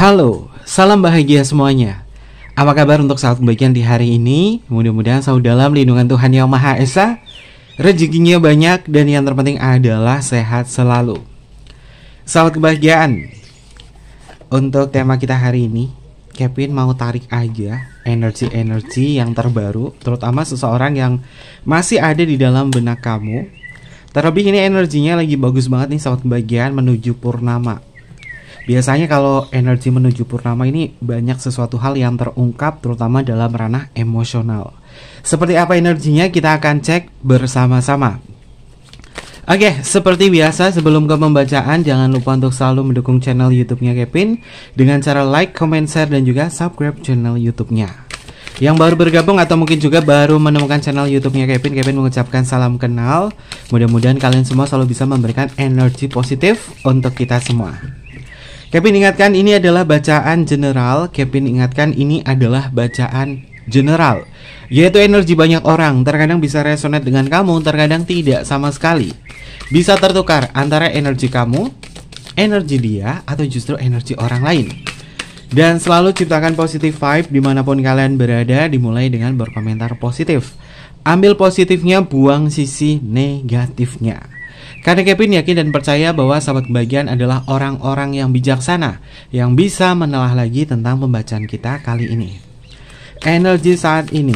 Halo, salam bahagia semuanya. Apa kabar untuk sahabat kebahagiaan di hari ini? Mudah-mudahan selalu dalam lindungan Tuhan Yang Maha Esa, rezekinya banyak, dan yang terpenting adalah sehat selalu. Sahabat kebahagiaan, untuk tema kita hari ini, Kevin mau tarik aja energi-energi yang terbaru, terutama seseorang yang masih ada di dalam benak kamu. Terlebih ini energinya lagi bagus banget nih sahabat kebahagiaan menuju purnama. Biasanya kalau energi menuju purnama ini banyak sesuatu hal yang terungkap terutama dalam ranah emosional. Seperti apa energinya kita akan cek bersama-sama. Oke, seperti biasa sebelum ke pembacaan jangan lupa untuk selalu mendukung channel YouTube-nya Kevin dengan cara like, comment, share, dan juga subscribe channel YouTube-nya. Yang baru bergabung atau mungkin juga baru menemukan channel YouTube-nya Kevin mengucapkan salam kenal. Mudah-mudahan kalian semua selalu bisa memberikan energi positif untuk kita semua. Kevin ingatkan ini adalah bacaan general. Kevin ingatkan ini adalah bacaan general, yaitu energi banyak orang. Terkadang bisa resonate dengan kamu, terkadang tidak sama sekali. Bisa tertukar antara energi kamu, energi dia, atau justru energi orang lain. Dan selalu ciptakan positive vibe dimanapun kalian berada. Dimulai dengan berkomentar positif. Ambil positifnya, buang sisi negatifnya. Karena Kevin yakin dan percaya bahwa sahabat kebahagiaan adalah orang-orang yang bijaksana, yang bisa menelah lagi tentang pembacaan kita kali ini. Energi saat ini,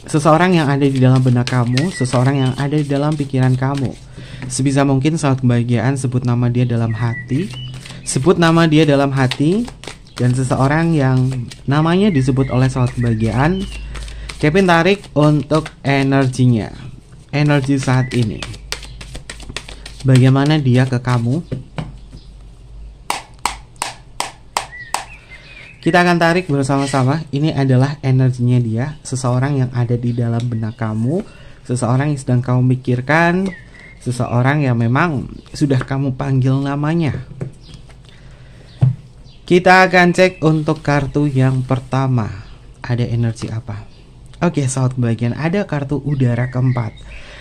seseorang yang ada di dalam benak kamu, seseorang yang ada di dalam pikiran kamu. Sebisa mungkin sahabat kebahagiaan sebut nama dia dalam hati, sebut nama dia dalam hati. Dan seseorang yang namanya disebut oleh sahabat kebahagiaan, Kevin tarik untuk energinya. Energi saat ini, bagaimana dia ke kamu? Kita akan tarik bersama-sama. Ini adalah energinya dia, seseorang yang ada di dalam benak kamu, seseorang yang sedang kamu pikirkan, seseorang yang memang sudah kamu panggil namanya. Kita akan cek untuk kartu yang pertama. Ada energi apa? Oke, sahabat kebahagiaan, ada kartu udara keempat.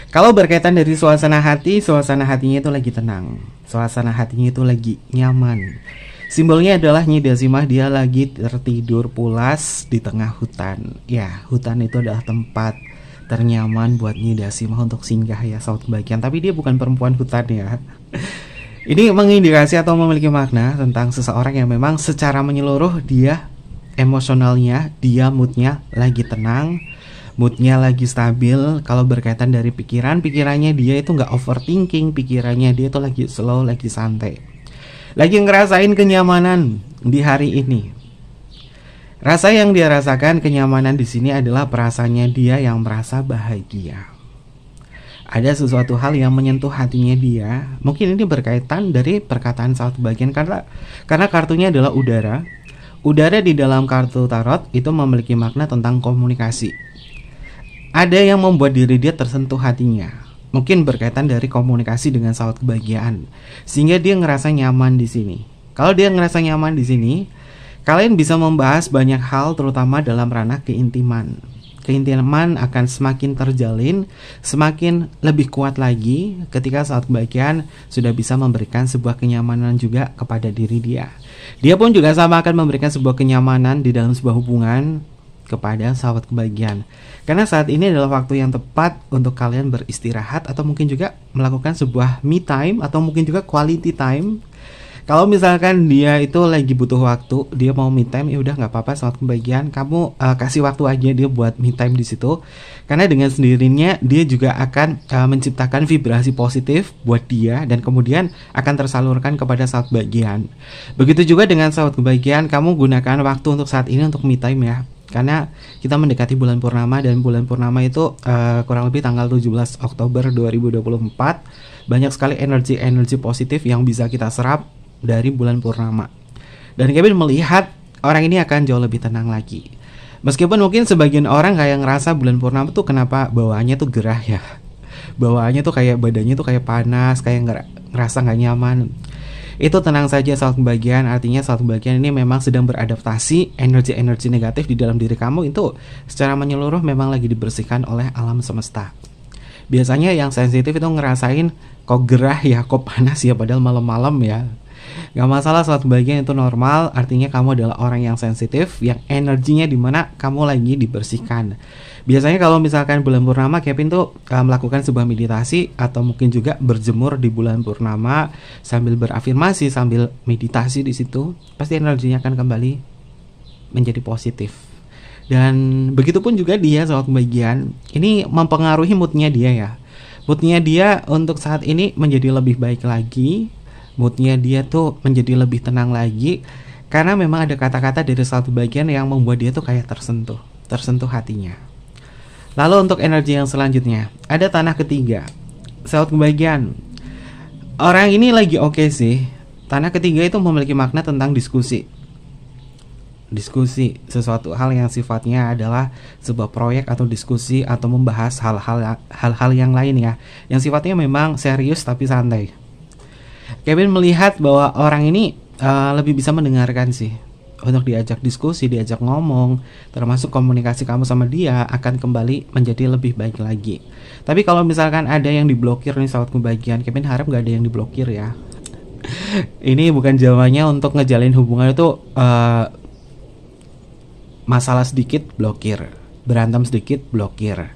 Kalau berkaitan dari suasana hati, suasana hatinya itu lagi tenang, suasana hatinya itu lagi nyaman. Simbolnya adalah Nyi Dasimah, dia lagi tertidur pulas di tengah hutan. Ya, hutan itu adalah tempat ternyaman buat Nyi Dasimah untuk singgah ya sahabat kebahagiaan. Tapi dia bukan perempuan hutan ya. Ini mengindikasi atau memiliki makna tentang seseorang yang memang secara menyeluruh dia emosionalnya, dia moodnya lagi tenang, moodnya lagi stabil. Kalau berkaitan dari pikirannya dia itu nggak overthinking, pikirannya dia itu lagi slow, lagi santai, lagi ngerasain kenyamanan di hari ini. Rasa yang dia rasakan kenyamanan di sini adalah perasaannya dia yang merasa bahagia. Ada sesuatu hal yang menyentuh hatinya dia. Mungkin ini berkaitan dari perkataan sahabat kebahagiaan karena kartunya adalah udara. Udara di dalam kartu tarot itu memiliki makna tentang komunikasi. Ada yang membuat diri dia tersentuh hatinya. Mungkin berkaitan dari komunikasi dengan sahabat kebahagiaan, sehingga dia ngerasa nyaman di sini. Kalau dia ngerasa nyaman di sini, kalian bisa membahas banyak hal, terutama dalam ranah keintiman. Keintiman akan semakin terjalin, semakin lebih kuat lagi ketika sahabat kebahagiaan sudah bisa memberikan sebuah kenyamanan juga kepada diri dia. Dia pun juga sama akan memberikan sebuah kenyamanan di dalam sebuah hubungan kepada sahabat kebahagiaan. Karena saat ini adalah waktu yang tepat untuk kalian beristirahat atau mungkin juga melakukan sebuah me time atau mungkin juga quality time. Kalau misalkan dia itu lagi butuh waktu, dia mau me time, ya udah nggak apa-apa sahabat kebahagiaan, kamu kasih waktu aja dia buat me time di situ. Karena dengan sendirinya dia juga akan menciptakan vibrasi positif buat dia dan kemudian akan tersalurkan kepada sahabat kebahagiaan. Begitu juga dengan sahabat kebahagiaan, kamu gunakan waktu untuk saat ini untuk me time ya. Karena kita mendekati bulan purnama dan bulan purnama itu kurang lebih tanggal 17 Oktober 2024. Banyak sekali energi-energi positif yang bisa kita serap dari bulan purnama. Dan Kevin melihat orang ini akan jauh lebih tenang lagi. Meskipun mungkin sebagian orang kayak ngerasa bulan purnama tuh kenapa bawaannya tuh gerah ya. Bawaannya tuh kayak badannya tuh kayak panas, kayak ngerasa gak nyaman. Itu tenang saja sahabat kebahagiaan. Artinya sahabat kebahagiaan ini memang sedang beradaptasi. Energi-energi negatif di dalam diri kamu itu secara menyeluruh memang lagi dibersihkan oleh alam semesta. Biasanya yang sensitif itu ngerasain kok gerah ya, kok panas ya, padahal malam-malam ya. Gak masalah, saat kebahagiaan itu normal. Artinya kamu adalah orang yang sensitif, yang energinya dimana kamu lagi dibersihkan. Biasanya kalau misalkan bulan purnama, Kevin tuh melakukan sebuah meditasi atau mungkin juga berjemur di bulan purnama sambil berafirmasi, sambil meditasi di situ, pasti energinya akan kembali menjadi positif. Dan begitupun juga dia soal kebahagiaan, ini mempengaruhi moodnya dia ya. Moodnya dia untuk saat ini menjadi lebih baik lagi. Moodnya dia tuh menjadi lebih tenang lagi. Karena memang ada kata-kata dari satu bagian yang membuat dia tuh kayak tersentuh hatinya. Lalu untuk energi yang selanjutnya, ada tanah ketiga, saat kebahagiaan. Orang ini lagi oke sih. Tanah ketiga itu memiliki makna tentang diskusi, sesuatu hal yang sifatnya adalah sebuah proyek atau diskusi atau membahas hal-hal yang lain ya, yang sifatnya memang serius tapi santai. Kevin melihat bahwa orang ini lebih bisa mendengarkan sih, untuk diajak diskusi, diajak ngomong, termasuk komunikasi kamu sama dia akan kembali menjadi lebih baik lagi. Tapi kalau misalkan ada yang diblokir nih saat kebahagiaan, Kevin harap gak ada yang diblokir ya. Ini bukan jawabannya untuk ngejalin hubungan itu masalah sedikit blokir, berantem sedikit blokir,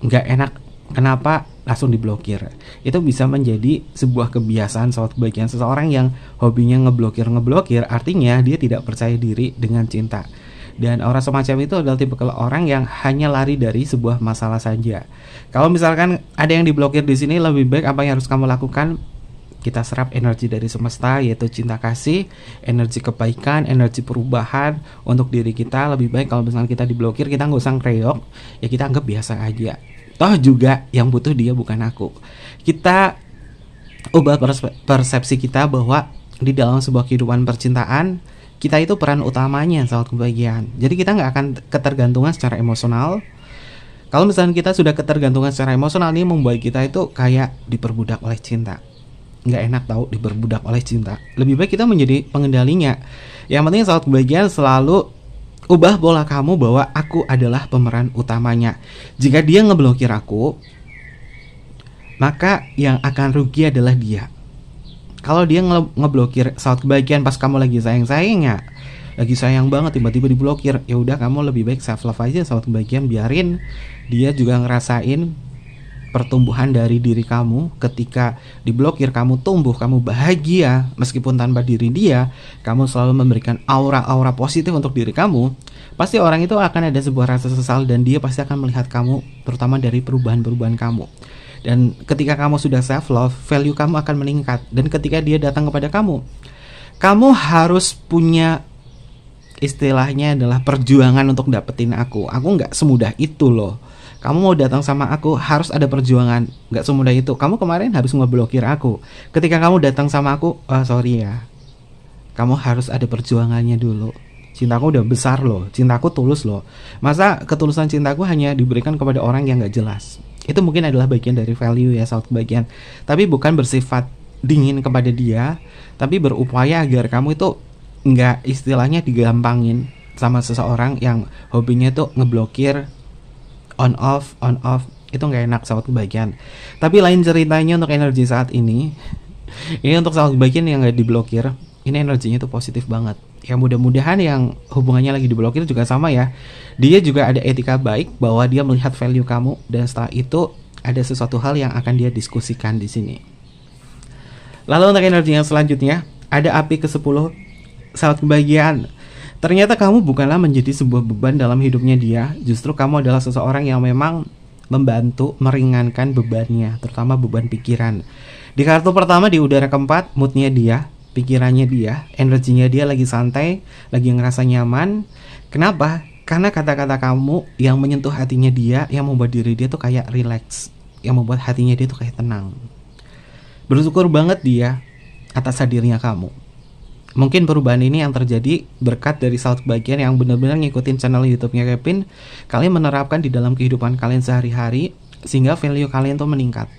nggak enak kenapa langsung diblokir. Itu bisa menjadi sebuah kebiasaan saat kebahagiaan seseorang yang hobinya ngeblokir, artinya dia tidak percaya diri dengan cinta. Dan orang semacam itu adalah tipe orang yang hanya lari dari sebuah masalah saja. Kalau misalkan ada yang diblokir di sini, lebih baik apa yang harus kamu lakukan? Kita serap energi dari semesta, yaitu cinta kasih, energi kebaikan, energi perubahan untuk diri kita. Lebih baik kalau misalnya kita diblokir, kita nggak usah ngreok, ya kita anggap biasa aja. Toh juga yang butuh dia bukan aku. Kita ubah persepsi kita bahwa di dalam sebuah kehidupan percintaan, kita itu peran utamanya saat kebahagiaan. Jadi kita nggak akan ketergantungan secara emosional. Kalau misalnya kita sudah ketergantungan secara emosional, ini membuat kita itu kayak diperbudak oleh cinta. Nggak enak tahu diperbudak oleh cinta. Lebih baik kita menjadi pengendalinya. Yang penting saat kebahagiaan selalu ubah pola kamu bahwa aku adalah pemeran utamanya. Jika dia ngeblokir aku, maka yang akan rugi adalah dia. Kalau dia ngeblokir saat kebahagiaan pas kamu lagi sayang-sayangnya, lagi sayang banget, tiba-tiba diblokir, ya udah kamu lebih baik self love aja saat kebahagiaan, biarin dia juga ngerasain pertumbuhan dari diri kamu. Ketika diblokir, kamu tumbuh, kamu bahagia meskipun tanpa diri dia. Kamu selalu memberikan aura-aura positif untuk diri kamu. Pasti orang itu akan ada sebuah rasa sesal, dan dia pasti akan melihat kamu, terutama dari perubahan-perubahan kamu. Dan ketika kamu sudah self love, value kamu akan meningkat. Dan ketika dia datang kepada kamu, kamu harus punya, istilahnya adalah perjuangan untuk dapetin aku. Aku nggak semudah itu loh. Kamu mau datang sama aku harus ada perjuangan, nggak semudah itu. Kamu kemarin habis ngeblokir aku. Ketika kamu datang sama aku, sorry ya, kamu harus ada perjuangannya dulu. Cintaku udah besar loh, cintaku tulus loh. Masa ketulusan cintaku hanya diberikan kepada orang yang nggak jelas? Itu mungkin adalah bagian dari value ya, saat bagian. Tapi bukan bersifat dingin kepada dia, tapi berupaya agar kamu itu nggak istilahnya digampangin sama seseorang yang hobinya tuh ngeblokir, on off, itu nggak enak saat kebahagiaan. Tapi lain ceritanya untuk energi saat ini. Ini untuk saat kebahagiaan yang nggak diblokir, ini energinya tuh positif banget. Ya mudah-mudahan yang hubungannya lagi diblokir juga sama ya. Dia juga ada etika baik bahwa dia melihat value kamu, dan setelah itu ada sesuatu hal yang akan dia diskusikan di sini. Lalu untuk energi yang selanjutnya, ada api ke-10 saat kebahagiaan. Ternyata kamu bukanlah menjadi sebuah beban dalam hidupnya dia. Justru kamu adalah seseorang yang memang membantu meringankan bebannya, terutama beban pikiran. Di kartu pertama di udara keempat, moodnya dia, pikirannya dia, energinya dia lagi santai, lagi ngerasa nyaman. Kenapa? Karena kata-kata kamu yang menyentuh hatinya dia, yang membuat diri dia tuh kayak relax, yang membuat hatinya dia tuh kayak tenang. Bersyukur banget dia atas hadirnya kamu. Mungkin perubahan ini yang terjadi berkat dari saat kebahagiaan yang benar-benar ngikutin channel YouTube-nya Kevin. Kalian menerapkan di dalam kehidupan kalian sehari-hari, sehingga value kalian tuh meningkat.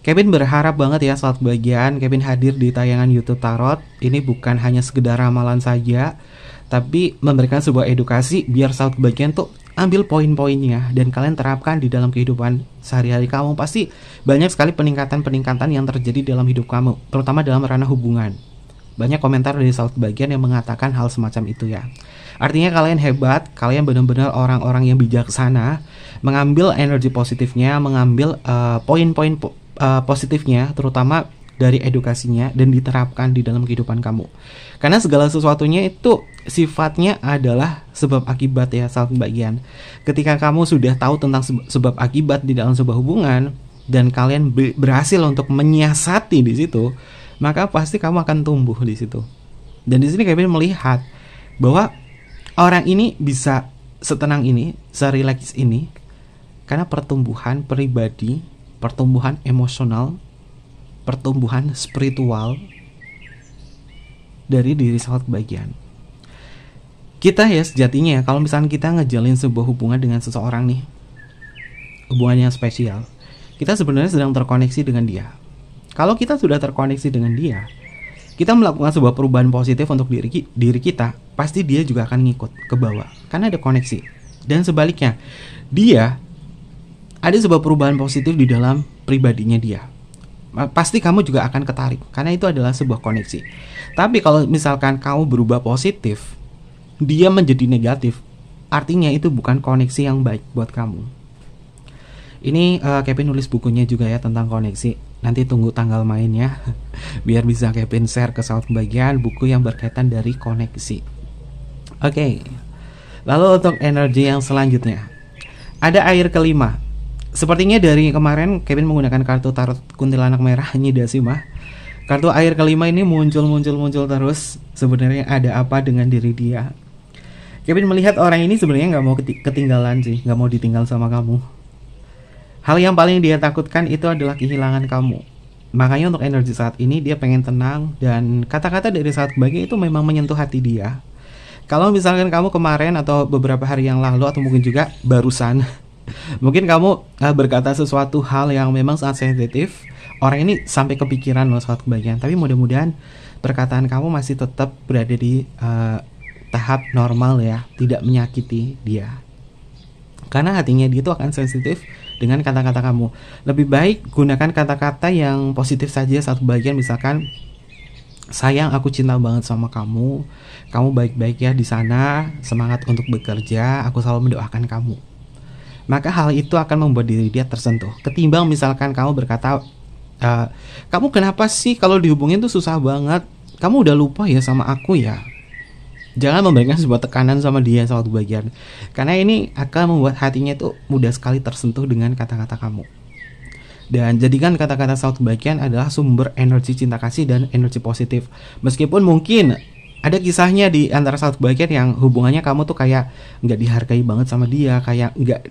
Kevin berharap banget ya saat kebahagiaan Kevin hadir di tayangan YouTube Tarot. Ini bukan hanya sekedar ramalan saja, tapi memberikan sebuah edukasi biar saat kebahagiaan tuh ambil poin-poinnya dan kalian terapkan di dalam kehidupan sehari-hari kamu. Pasti banyak sekali peningkatan-peningkatan yang terjadi dalam hidup kamu, terutama dalam ranah hubungan. Banyak komentar dari sahabat kebahagiaan yang mengatakan hal semacam itu ya. Artinya kalian hebat, kalian benar-benar orang-orang yang bijaksana, mengambil energi positifnya, mengambil poin-poin positifnya, terutama dari edukasinya, dan diterapkan di dalam kehidupan kamu. Karena segala sesuatunya itu sifatnya adalah sebab akibat ya, sahabat kebahagiaan. Ketika kamu sudah tahu tentang sebab akibat di dalam sebuah hubungan, dan kalian berhasil untuk menyiasati di situ, maka pasti kamu akan tumbuh di situ. Dan di sini Kevin melihat bahwa orang ini bisa setenang ini, serileks ini, karena pertumbuhan pribadi, pertumbuhan emosional, pertumbuhan spiritual dari diri sahabat kebahagiaan. Kita ya sejatinya ya, kalau misalnya kita ngejalin sebuah hubungan dengan seseorang nih, hubungan yang spesial, kita sebenarnya sedang terkoneksi dengan dia. Kalau kita sudah terkoneksi dengan dia, kita melakukan sebuah perubahan positif untuk diri kita, pasti dia juga akan ngikut ke bawah, karena ada koneksi. Dan sebaliknya, dia ada sebuah perubahan positif di dalam pribadinya dia, pasti kamu juga akan ketarik, karena itu adalah sebuah koneksi. Tapi kalau misalkan kamu berubah positif, dia menjadi negatif, artinya itu bukan koneksi yang baik buat kamu. Ini Kevin nulis bukunya juga ya tentang koneksi. Nanti tunggu tanggal mainnya biar bisa Kevin share ke sahabat kebahagiaan buku yang berkaitan dari koneksi. Oke. Lalu untuk energi yang selanjutnya, ada air kelima. Sepertinya dari kemarin Kevin menggunakan kartu tarot kuntilanak merah Nyidasima. Kartu air kelima ini muncul terus. Sebenarnya ada apa dengan diri dia? Kevin melihat orang ini sebenarnya nggak mau ketinggalan sih, nggak mau ditinggal sama kamu. Hal yang paling dia takutkan itu adalah kehilangan kamu. Makanya untuk energi saat ini dia pengen tenang, dan kata-kata dari sahabat kebahagiaan itu memang menyentuh hati dia. Kalau misalkan kamu kemarin atau beberapa hari yang lalu, atau mungkin juga barusan, mungkin kamu berkata sesuatu hal yang memang sangat sensitif, orang ini sampai kepikiran loh sahabat kebahagiaan. Tapi mudah-mudahan perkataan kamu masih tetap berada di tahap normal ya, tidak menyakiti dia. Karena hatinya dia itu akan sensitif dengan kata-kata kamu. Lebih baik gunakan kata-kata yang positif saja saat kebahagiaan. Misalkan, sayang, aku cinta banget sama kamu. Kamu baik-baik ya di sana. Semangat untuk bekerja. Aku selalu mendoakan kamu. Maka hal itu akan membuat diri dia tersentuh. Ketimbang misalkan kamu berkata, kamu kenapa sih kalau dihubungin tuh susah banget? Kamu udah lupa ya sama aku ya? Jangan memberikan sebuah tekanan sama dia sahabat kebahagiaan, karena ini akan membuat hatinya itu mudah sekali tersentuh dengan kata-kata kamu. Dan jadikan kata-kata sahabat kebahagiaan adalah sumber energi cinta kasih dan energi positif. Meskipun mungkin ada kisahnya di antara sahabat kebahagiaan yang hubungannya kamu tuh kayak nggak dihargai banget sama dia, kayak nggak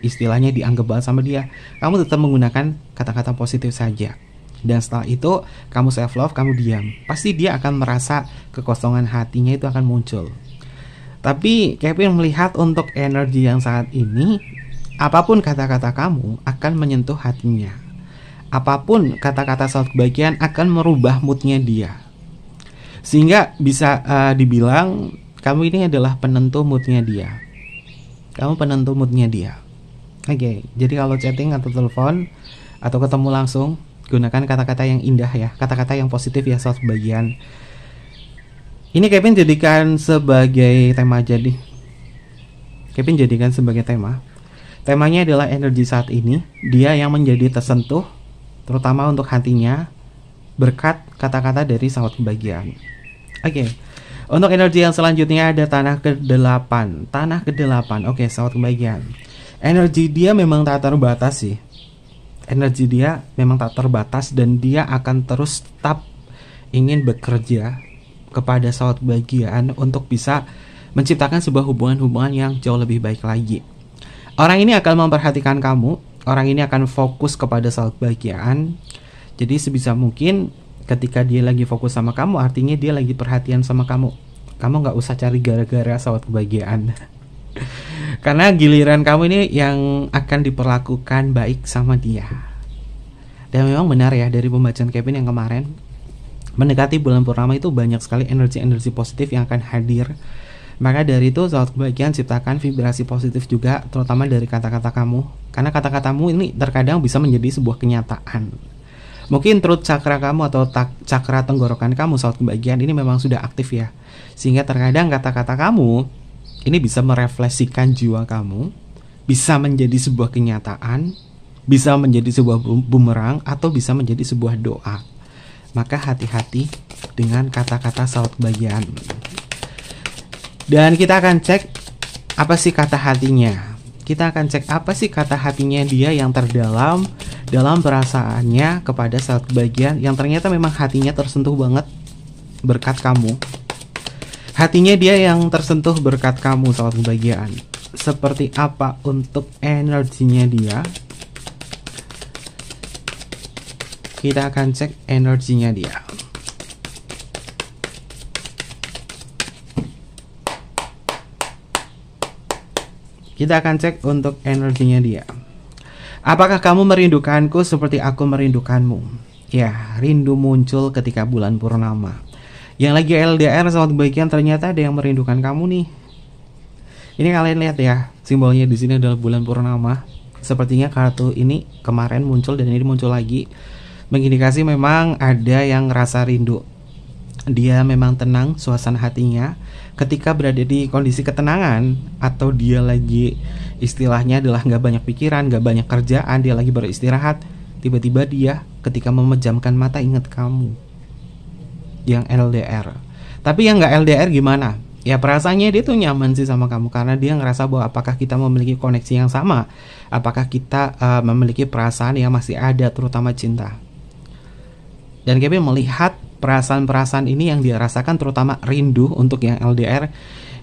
istilahnya dianggap banget sama dia, kamu tetap menggunakan kata-kata positif saja. Dan setelah itu kamu self love, kamu diam, pasti dia akan merasa kekosongan hatinya itu akan muncul. Tapi Kevin melihat untuk energi yang saat ini, apapun kata-kata kamu akan menyentuh hatinya. Apapun kata-kata saat kebahagiaan akan merubah moodnya dia. Sehingga bisa dibilang kamu ini adalah penentu moodnya dia. Kamu penentu moodnya dia. Oke, jadi kalau chatting atau telepon atau ketemu langsung, gunakan kata-kata yang indah ya, kata-kata yang positif ya sahabat kebahagiaan. Ini Kevin jadikan sebagai tema aja nih. Kevin jadikan sebagai tema. Temanya adalah energi saat ini, dia yang menjadi tersentuh, terutama untuk hatinya, berkat kata-kata dari sahabat kebahagiaan. Oke. Untuk energi yang selanjutnya ada tanah ke-8. Tanah ke-8. Oke, sahabat kebahagiaan. Energi dia memang tak terbatas sih. Energi dia memang tak terbatas, dan dia akan terus tetap ingin bekerja kepada sahabat kebahagiaan untuk bisa menciptakan sebuah hubungan-hubungan yang jauh lebih baik lagi. Orang ini akan memperhatikan kamu, orang ini akan fokus kepada sahabat kebahagiaan. Jadi sebisa mungkin ketika dia lagi fokus sama kamu, artinya dia lagi perhatian sama kamu. Kamu gak usah cari gara-gara sahabat kebahagiaan. Karena giliran kamu ini yang akan diperlakukan baik sama dia. Dan memang benar ya, dari pembacaan Kevin yang kemarin, mendekati bulan purnama itu banyak sekali energi-energi positif yang akan hadir. Maka dari itu sahabat kebahagiaan, ciptakan vibrasi positif juga, terutama dari kata-kata kamu. Karena kata-katamu ini terkadang bisa menjadi sebuah kenyataan. Mungkin throat chakra kamu atau cakra tenggorokan kamu saat kebahagiaan ini memang sudah aktif ya. Sehingga terkadang kata-kata kamu ini bisa merefleksikan jiwa kamu, bisa menjadi sebuah kenyataan, bisa menjadi sebuah bumerang, atau bisa menjadi sebuah doa. Maka hati-hati dengan kata-kata saat kebahagiaan. Dan kita akan cek apa sih kata hatinya. Kita akan cek apa sih kata hatinya dia yang terdalam dalam perasaannya kepada saat kebahagiaan, yang ternyata memang hatinya tersentuh banget berkat kamu. Hatinya dia yang tersentuh berkat kamu saat kebahagiaan. Seperti apa untuk energinya dia? Kita akan cek energinya dia. Kita akan cek untuk energinya dia. Apakah kamu merindukanku seperti aku merindukanmu? Ya, rindu muncul ketika bulan purnama. Yang lagi LDR saat kebahagiaan ternyata ada yang merindukan kamu nih. Ini kalian lihat ya, simbolnya di sini adalah bulan purnama. Sepertinya kartu ini kemarin muncul dan ini muncul lagi, mengindikasi memang ada yang rasa rindu. Dia memang tenang suasana hatinya ketika berada di kondisi ketenangan, atau dia lagi istilahnya adalah nggak banyak pikiran, nggak banyak kerjaan, dia lagi beristirahat. Tiba-tiba dia ketika memejamkan mata ingat kamu yang LDR. Tapi yang nggak LDR gimana? Ya perasaannya dia tuh nyaman sih sama kamu, karena dia ngerasa bahwa apakah kita memiliki koneksi yang sama, apakah kita memiliki perasaan yang masih ada, terutama cinta. Dan Kevin melihat perasaan-perasaan ini yang dia rasakan, terutama rindu untuk yang LDR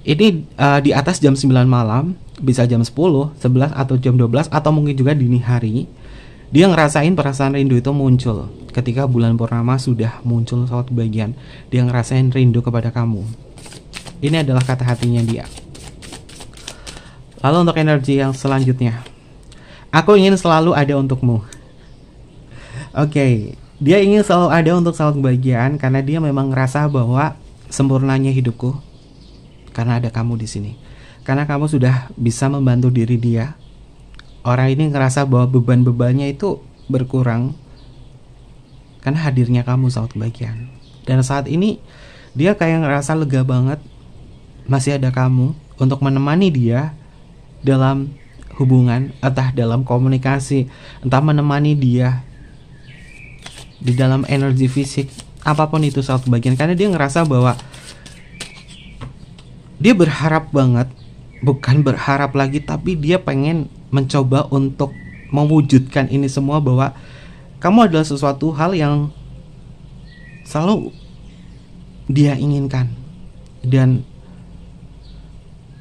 ini di atas jam 9 malam, bisa jam 10, 11, atau jam 12, atau mungkin juga dini hari. Dia ngerasain perasaan rindu itu muncul ketika bulan purnama sudah muncul saat kebahagiaan. Dia ngerasain rindu kepada kamu. Ini adalah kata hatinya dia. Lalu untuk energi yang selanjutnya, aku ingin selalu ada untukmu. Oke, dia ingin selalu ada untuk saat kebahagiaan karena dia memang ngerasa bahwa sempurnanya hidupku karena ada kamu di sini. Karena kamu sudah bisa membantu diri dia. Orang ini ngerasa bahwa beban-bebannya itu berkurang karena hadirnya kamu saat kebahagiaan. Dan saat ini dia kayak ngerasa lega banget masih ada kamu untuk menemani dia dalam hubungan, entah dalam komunikasi, entah menemani dia di dalam energi fisik, apapun itu saat kebahagiaan. Karena dia ngerasa bahwa dia berharap banget, bukan berharap lagi, tapi dia pengen mencoba untuk mewujudkan ini semua, bahwa kamu adalah sesuatu hal yang selalu dia inginkan. Dan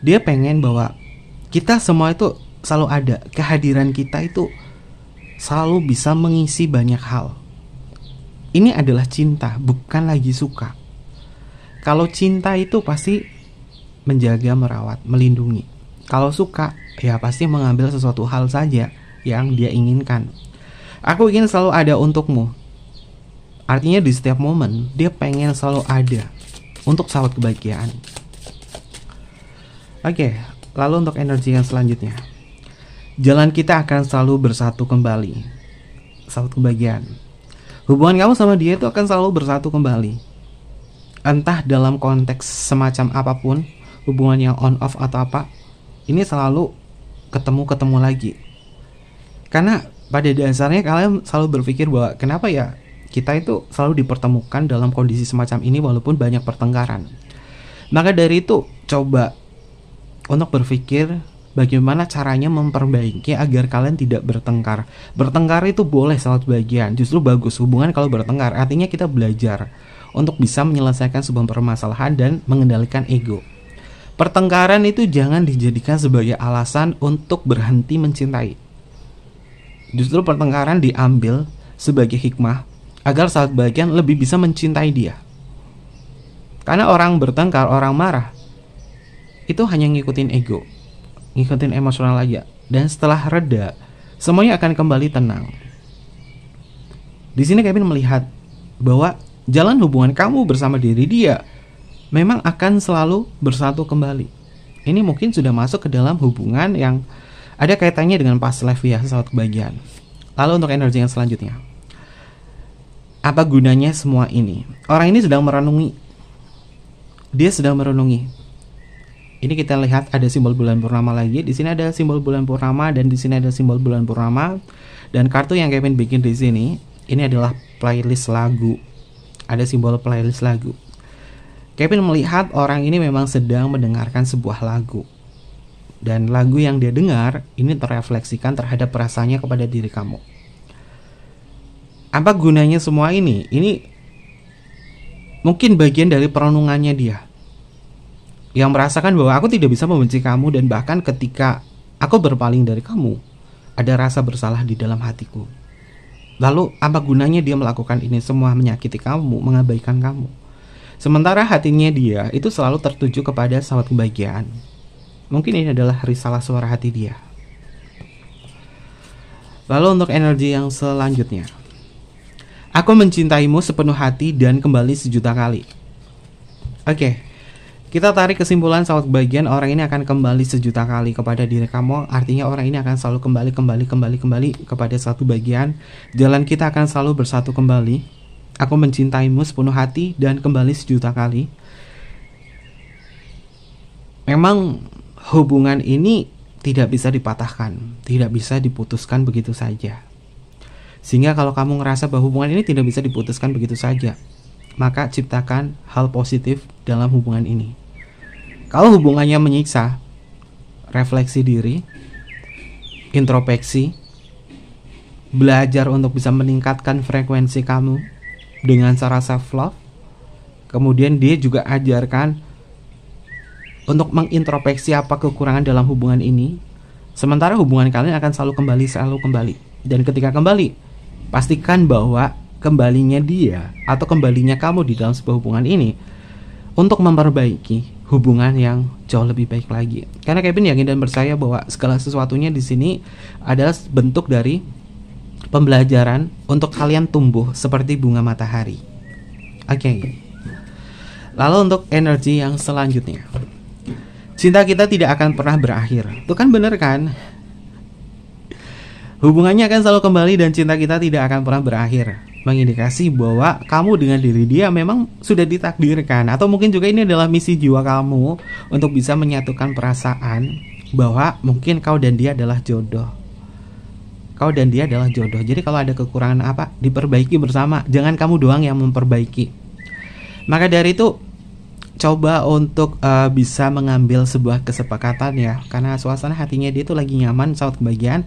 dia pengen bahwa kita semua itu selalu ada, kehadiran kita itu selalu bisa mengisi banyak hal. Ini adalah cinta, bukan lagi suka. Kalau cinta itu pasti menjaga, merawat, melindungi. Kalau suka, ya pasti mengambil sesuatu hal saja yang dia inginkan. Aku ingin selalu ada untukmu. Artinya di setiap momen, dia pengen selalu ada untuk sahabat kebahagiaan. Oke, lalu untuk energi yang selanjutnya, jalan kita akan selalu bersatu kembali. Sahabat kebahagiaan, hubungan kamu sama dia itu akan selalu bersatu kembali. Entah dalam konteks semacam apapun, hubungan yang on off atau apa, ini selalu ketemu lagi. Karena pada dasarnya kalian selalu berpikir bahwa kenapa ya kita itu selalu dipertemukan dalam kondisi semacam ini walaupun banyak pertengkaran. Maka dari itu coba untuk berpikir bagaimana caranya memperbaiki agar kalian tidak bertengkar. Bertengkar itu boleh sahabat kebahagiaan, justru bagus hubungan kalau bertengkar. Artinya kita belajar untuk bisa menyelesaikan sebuah permasalahan dan mengendalikan ego. Pertengkaran itu jangan dijadikan sebagai alasan untuk berhenti mencintai. Justru pertengkaran diambil sebagai hikmah agar sahabat kebahagiaan lebih bisa mencintai dia. Karena orang bertengkar, orang marah, itu hanya ngikutin ego, ngikutin emosional aja. Dan setelah reda, semuanya akan kembali tenang. Di sini Kevin melihat bahwa jalan hubungan kamu bersama diri dia memang akan selalu bersatu kembali. Ini mungkin sudah masuk ke dalam hubungan yang ada kaitannya dengan past life ya, sahabat kebahagiaan. Lalu untuk energi yang selanjutnya, Apa gunanya semua ini? Orang ini sedang merenungi. Dia sedang merenungi. Ini kita lihat ada simbol bulan purnama lagi. Di sini ada simbol bulan purnama dan di sini ada simbol bulan purnama. Dan kartu yang Kevin bikin di sini, ini adalah playlist lagu. Ada simbol playlist lagu. Kevin melihat orang ini memang sedang mendengarkan sebuah lagu. Dan lagu yang dia dengar ini terrefleksikan terhadap perasaannya kepada diri kamu. Apa gunanya semua ini? Ini mungkin bagian dari perenungannya dia, yang merasakan bahwa aku tidak bisa membenci kamu, dan bahkan ketika aku berpaling dari kamu, ada rasa bersalah di dalam hatiku. Lalu apa gunanya dia melakukan ini semua, menyakiti kamu, mengabaikan kamu? Sementara hatinya dia itu selalu tertuju kepada sahabat kebahagiaan. Mungkin ini adalah risalah suara hati dia. Lalu untuk energi yang selanjutnya, aku mencintaimu sepenuh hati dan kembali sejuta kali. Oke, kita tarik kesimpulan sahabat kebahagiaan, orang ini akan kembali sejuta kali kepada diri kamu. Artinya orang ini akan selalu kembali kepada satu bagian. Jalan kita akan selalu bersatu kembali. Aku mencintaimu sepenuh hati dan kembali sejuta kali. Memang hubungan ini tidak bisa dipatahkan, tidak bisa diputuskan begitu saja. Sehingga kalau kamu ngerasa bahwa hubungan ini tidak bisa diputuskan begitu saja, maka ciptakan hal positif dalam hubungan ini. Kalau hubungannya menyiksa, refleksi diri, introspeksi, belajar untuk bisa meningkatkan frekuensi kamu dengan cara self love. Kemudian dia juga ajarkan untuk mengintrospeksi apa kekurangan dalam hubungan ini. Sementara hubungan kalian akan selalu kembali. Dan ketika kembali, pastikan bahwa kembalinya dia atau kembalinya kamu di dalam sebuah hubungan ini untuk memperbaiki hubungan yang jauh lebih baik lagi. Karena Kevin yakin dan percaya bahwa segala sesuatunya di sini adalah bentuk dari pembelajaran untuk kalian tumbuh seperti bunga matahari. Oke. Lalu untuk energi yang selanjutnya, cinta kita tidak akan pernah berakhir. Itu kan bener kan? Hubungannya akan selalu kembali dan cinta kita tidak akan pernah berakhir. Mengindikasi bahwa kamu dengan diri dia memang sudah ditakdirkan. Atau mungkin juga ini adalah misi jiwa kamu untuk bisa menyatukan perasaan bahwa mungkin kau dan dia adalah jodoh. Kau dan dia adalah jodoh. Jadi kalau ada kekurangan apa, diperbaiki bersama. Jangan kamu doang yang memperbaiki. Maka dari itu, coba untuk bisa mengambil sebuah kesepakatan ya. Karena suasana hatinya dia itu lagi nyaman, sahabat kebahagiaan.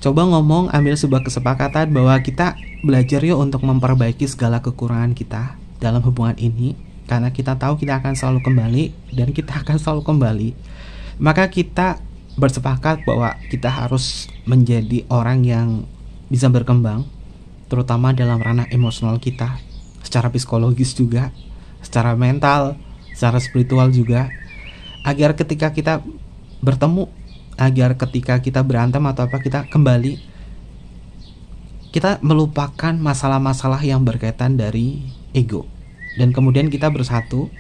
Coba ngomong, ambil sebuah kesepakatan bahwa kita belajar yuk untuk memperbaiki segala kekurangan kita dalam hubungan ini. Karena kita tahu kita akan selalu kembali dan kita akan selalu kembali. Maka kita bersepakat bahwa kita harus menjadi orang yang bisa berkembang, terutama dalam ranah emosional kita, secara psikologis juga, secara mental, secara spiritual juga, agar ketika kita bertemu, agar ketika kita berantem atau apa, kita kembali, kita melupakan masalah-masalah yang berkaitan dari ego, dan kemudian kita bersatu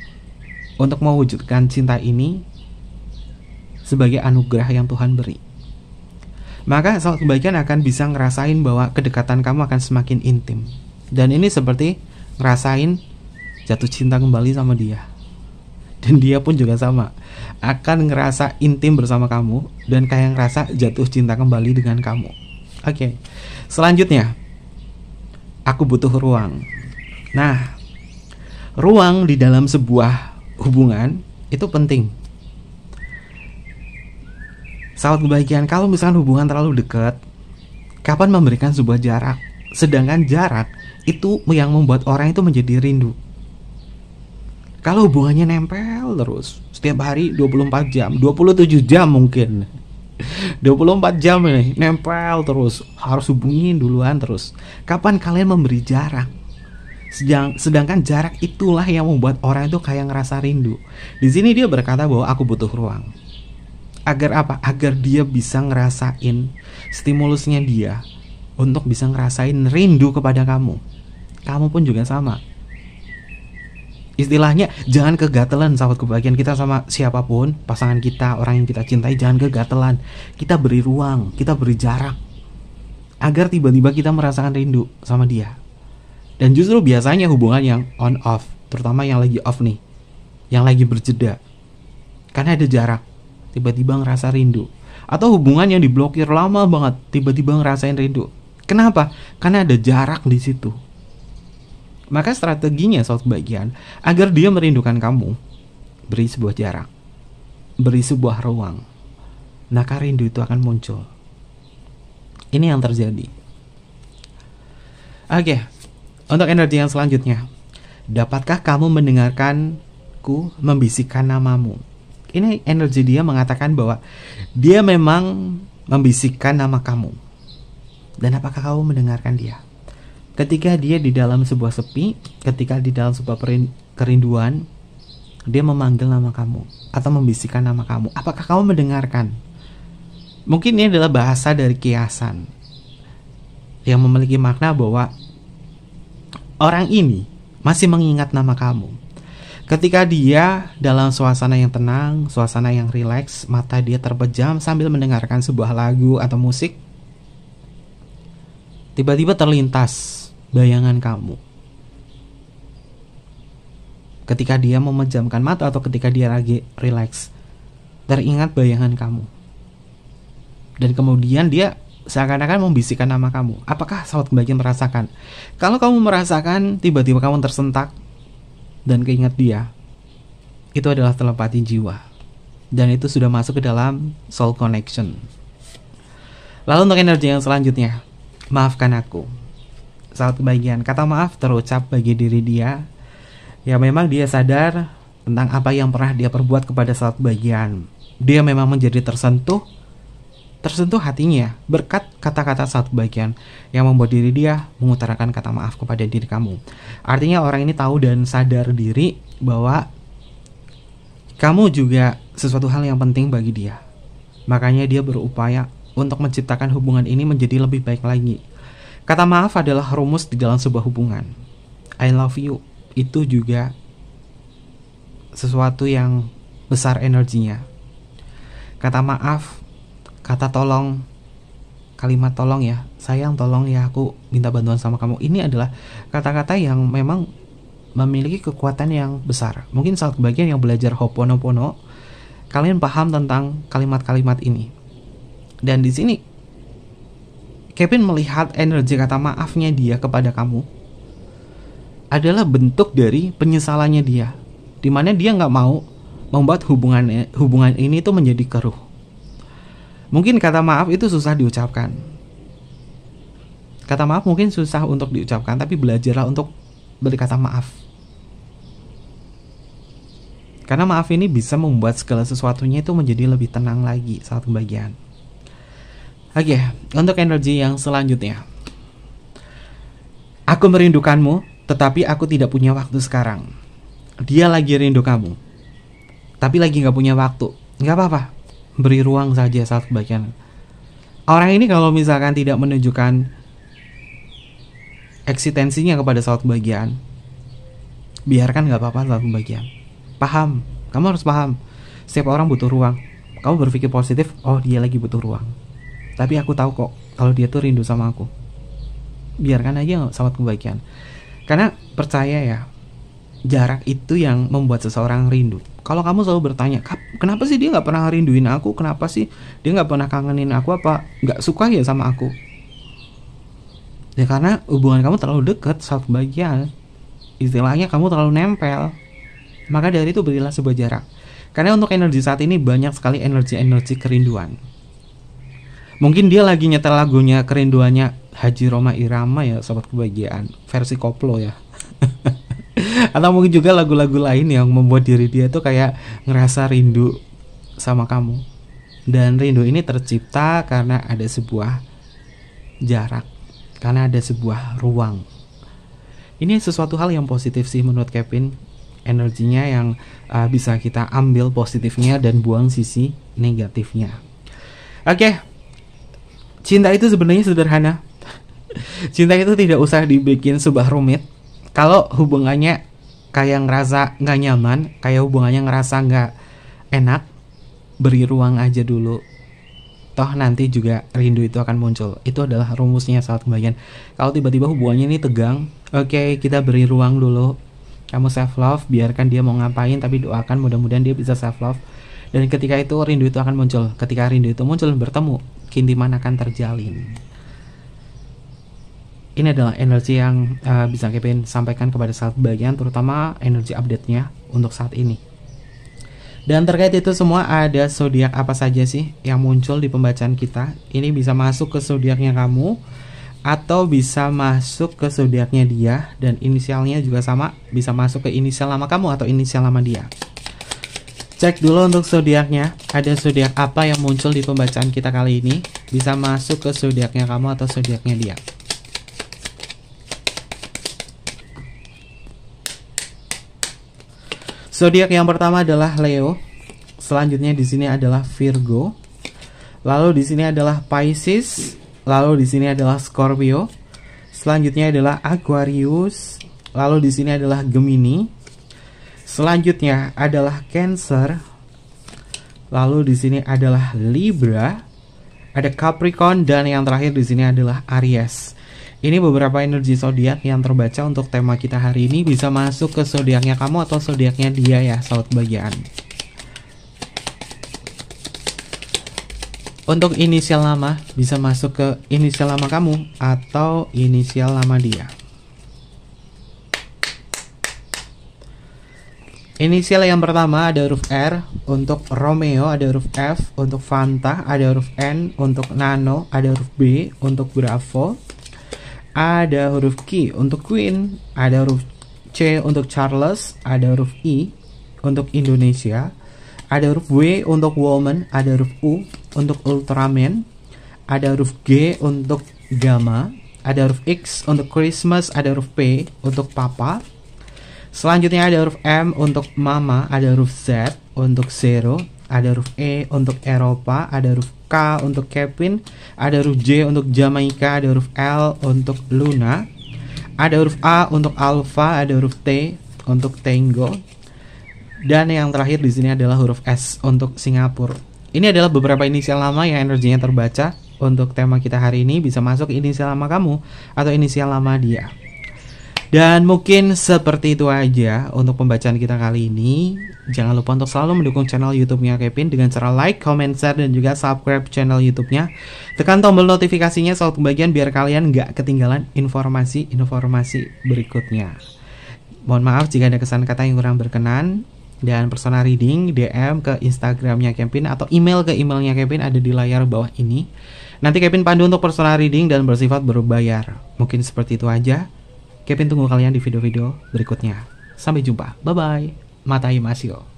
untuk mewujudkan cinta ini sebagai anugerah yang Tuhan beri. Maka sahabat kebahagiaan akan bisa ngerasain bahwa kedekatan kamu akan semakin intim. Dan ini seperti ngerasain jatuh cinta kembali sama dia. Dan dia pun juga sama, akan ngerasa intim bersama kamu dan kayak ngerasa jatuh cinta kembali dengan kamu. Oke. Selanjutnya, aku butuh ruang. Nah, ruang di dalam sebuah hubungan itu penting. Sahabat kebahagiaan, kalau misalkan hubungan terlalu dekat, kapan memberikan sebuah jarak? Sedangkan jarak itu yang membuat orang itu menjadi rindu. Kalau hubungannya nempel terus, setiap hari 24 jam, 27 jam mungkin 24 jam nih, nempel terus, harus hubungin duluan terus. Kapan kalian memberi jarak? Sedangkan jarak itulah yang membuat orang itu kayak ngerasa rindu. Di sini dia berkata bahwa aku butuh ruang. Agar apa? Agar dia bisa ngerasain stimulusnya dia untuk bisa ngerasain rindu kepada kamu. Kamu pun juga sama. Istilahnya jangan kegatelan sahabat kebahagiaan kita sama siapapun, pasangan kita, orang yang kita cintai, jangan kegatelan. Kita beri ruang, kita beri jarak agar tiba-tiba kita merasakan rindu sama dia. Dan justru biasanya hubungan yang on off, terutama yang lagi off nih, yang lagi berjeda, karena ada jarak, tiba-tiba ngerasa rindu. Atau hubungan yang diblokir lama banget, tiba-tiba ngerasain rindu. Kenapa? Karena ada jarak di situ. Maka strateginya soal kebahagiaan, agar dia merindukan kamu, beri sebuah jarak, beri sebuah ruang, maka rindu itu akan muncul. Ini yang terjadi. Oke, untuk energi yang selanjutnya, dapatkah kamu mendengarkanku membisikkan namamu? Ini energi dia mengatakan bahwa dia memang membisikkan nama kamu. Dan apakah kamu mendengarkan dia? Ketika dia di dalam sebuah sepi, ketika di dalam sebuah kerinduan, dia memanggil nama kamu atau membisikkan nama kamu. Apakah kamu mendengarkan? Mungkin ini adalah bahasa dari kiasan yang memiliki makna bahwa orang ini masih mengingat nama kamu. Ketika dia dalam suasana yang tenang, suasana yang rileks, mata dia terpejam sambil mendengarkan sebuah lagu atau musik, tiba-tiba terlintas bayangan kamu. Ketika dia memejamkan mata atau ketika dia lagi rileks, teringat bayangan kamu. Dan kemudian dia seakan-akan membisikkan nama kamu. Apakah sahabat kebahagiaan merasakan? Kalau kamu merasakan tiba-tiba kamu tersentak dan keingat dia, itu adalah telepati jiwa. Dan itu sudah masuk ke dalam soul connection. Lalu untuk energi yang selanjutnya, maafkan aku. Sahabat kebahagiaan, kata maaf terucap bagi diri dia. Ya memang dia sadar tentang apa yang pernah dia perbuat kepada sahabat kebahagiaan. Dia memang menjadi tersentuh hatinya berkat kata-kata saat bagian yang membuat diri dia mengutarakan kata maaf kepada diri kamu. Artinya orang ini tahu dan sadar diri bahwa kamu juga sesuatu hal yang penting bagi dia. Makanya dia berupaya untuk menciptakan hubungan ini menjadi lebih baik lagi. Kata maaf adalah rumus di dalam sebuah hubungan. I love you itu juga sesuatu yang besar energinya. Kata maaf, kata tolong, kalimat tolong ya, sayang tolong ya, aku minta bantuan sama kamu. Ini adalah kata-kata yang memang memiliki kekuatan yang besar. Mungkin saat kebagian yang belajar Ho'oponopono, kalian paham tentang kalimat-kalimat ini. Dan di sini Kevin melihat energi kata maafnya dia kepada kamu adalah bentuk dari penyesalannya dia, dimana dia nggak mau membuat hubungan ini tuh menjadi keruh. Mungkin kata maaf itu susah diucapkan. Kata maaf mungkin susah untuk diucapkan, tapi belajarlah untuk berkata maaf. Karena maaf ini bisa membuat segala sesuatunya itu menjadi lebih tenang lagi saat kebahagiaan. Oke, untuk energi yang selanjutnya. Aku merindukanmu, tetapi aku tidak punya waktu sekarang. Dia lagi rindu kamu, tapi lagi gak punya waktu. Gak apa-apa, beri ruang saja saat kebahagiaan. Orang ini kalau misalkan tidak menunjukkan eksistensinya kepada saat kebahagiaan, biarkan gak apa-apa saat kebahagiaan. Paham, kamu harus paham, setiap orang butuh ruang. Kamu berpikir positif, oh dia lagi butuh ruang, tapi aku tahu kok kalau dia tuh rindu sama aku. Biarkan aja sahabat kebahagiaan. Karena percaya ya, jarak itu yang membuat seseorang rindu. Kalau kamu selalu bertanya, kenapa sih dia gak pernah rinduin aku? Kenapa sih dia gak pernah kangenin aku? Apa gak suka ya sama aku? Ya karena hubungan kamu terlalu dekat saat kebahagiaan. Istilahnya kamu terlalu nempel. Maka dari itu berilah sebuah jarak. Karena untuk energi saat ini banyak sekali energi-energi kerinduan. Mungkin dia lagi nyetel lagunya kerinduannya Haji Roma Irama ya, sobat kebahagiaan, versi koplo ya. Atau mungkin juga lagu-lagu lain yang membuat diri dia tuh kayak ngerasa rindu sama kamu. Dan rindu ini tercipta karena ada sebuah jarak, karena ada sebuah ruang. Ini sesuatu hal yang positif sih menurut Kevin. Energinya yang bisa kita ambil positifnya dan buang sisi negatifnya. Oke. Cinta itu sebenarnya sederhana. Cinta itu tidak usah dibikin sebuah rumit. Kalau hubungannya kayak ngerasa gak nyaman, kayak hubungannya ngerasa gak enak, beri ruang aja dulu. Toh nanti juga rindu itu akan muncul. Itu adalah rumusnya saat kebahagiaan. Kalau tiba-tiba hubungannya ini tegang, Oke, kita beri ruang dulu. Kamu self love, biarkan dia mau ngapain, tapi doakan mudah-mudahan dia bisa self love. Dan ketika itu rindu itu akan muncul. Ketika rindu itu muncul bertemu, keintiman akan terjalin. Ini adalah energi yang bisa Kevin sampaikan kepada saat bagian, terutama energi update-nya untuk saat ini. Dan terkait itu semua, ada zodiak apa saja sih yang muncul di pembacaan kita? Ini bisa masuk ke zodiaknya kamu, atau bisa masuk ke zodiaknya dia, dan inisialnya juga sama, bisa masuk ke inisial nama kamu atau inisial nama dia. Cek dulu untuk zodiaknya, ada zodiak apa yang muncul di pembacaan kita kali ini, bisa masuk ke zodiaknya kamu atau zodiaknya dia. Zodiak yang pertama adalah Leo, selanjutnya di sini adalah Virgo, lalu di sini adalah Pisces, lalu di sini adalah Scorpio, selanjutnya adalah Aquarius, lalu di sini adalah Gemini, selanjutnya adalah Cancer, lalu di sini adalah Libra, ada Capricorn, dan yang terakhir di sini adalah Aries. Ini beberapa energi zodiak yang terbaca untuk tema kita hari ini, bisa masuk ke zodiaknya kamu atau zodiaknya dia ya, sahabat bagian. Untuk inisial nama, bisa masuk ke inisial nama kamu atau inisial nama dia. Inisial yang pertama ada huruf R untuk Romeo, ada huruf F untuk Fanta, ada huruf N untuk Nano, ada huruf B untuk Bravo, ada huruf Q untuk Queen, ada huruf C untuk Charles, ada huruf I untuk Indonesia, ada huruf W untuk Woman, ada huruf U untuk Ultraman, ada huruf G untuk Gamma, ada huruf X untuk Christmas, ada huruf P untuk Papa. Selanjutnya ada huruf M untuk Mama, ada huruf Z untuk Zero, ada huruf E untuk Eropa, ada huruf K untuk Kevin, ada huruf J untuk Jamaica, ada huruf L untuk Luna, ada huruf A untuk Alpha, ada huruf T untuk Tango. Dan yang terakhir di sini adalah huruf S untuk Singapura. Ini adalah beberapa inisial nama yang energinya terbaca untuk tema kita hari ini, bisa masuk inisial nama kamu atau inisial nama dia. Dan mungkin seperti itu aja untuk pembacaan kita kali ini. Jangan lupa untuk selalu mendukung channel YouTube-nya Kevin dengan cara like, comment, share, dan juga subscribe channel YouTube-nya. Tekan tombol notifikasinya saat pembagian biar kalian nggak ketinggalan informasi-informasi berikutnya. Mohon maaf jika ada kesan kata yang kurang berkenan. Dan personal reading, DM ke Instagramnya Kevin atau email ke emailnya Kevin ada di layar bawah ini. Nanti Kevin pandu untuk personal reading dan bersifat berbayar. Mungkin seperti itu aja. Kevin tunggu kalian di video-video berikutnya. Sampai jumpa. Bye-bye. Matai Masio.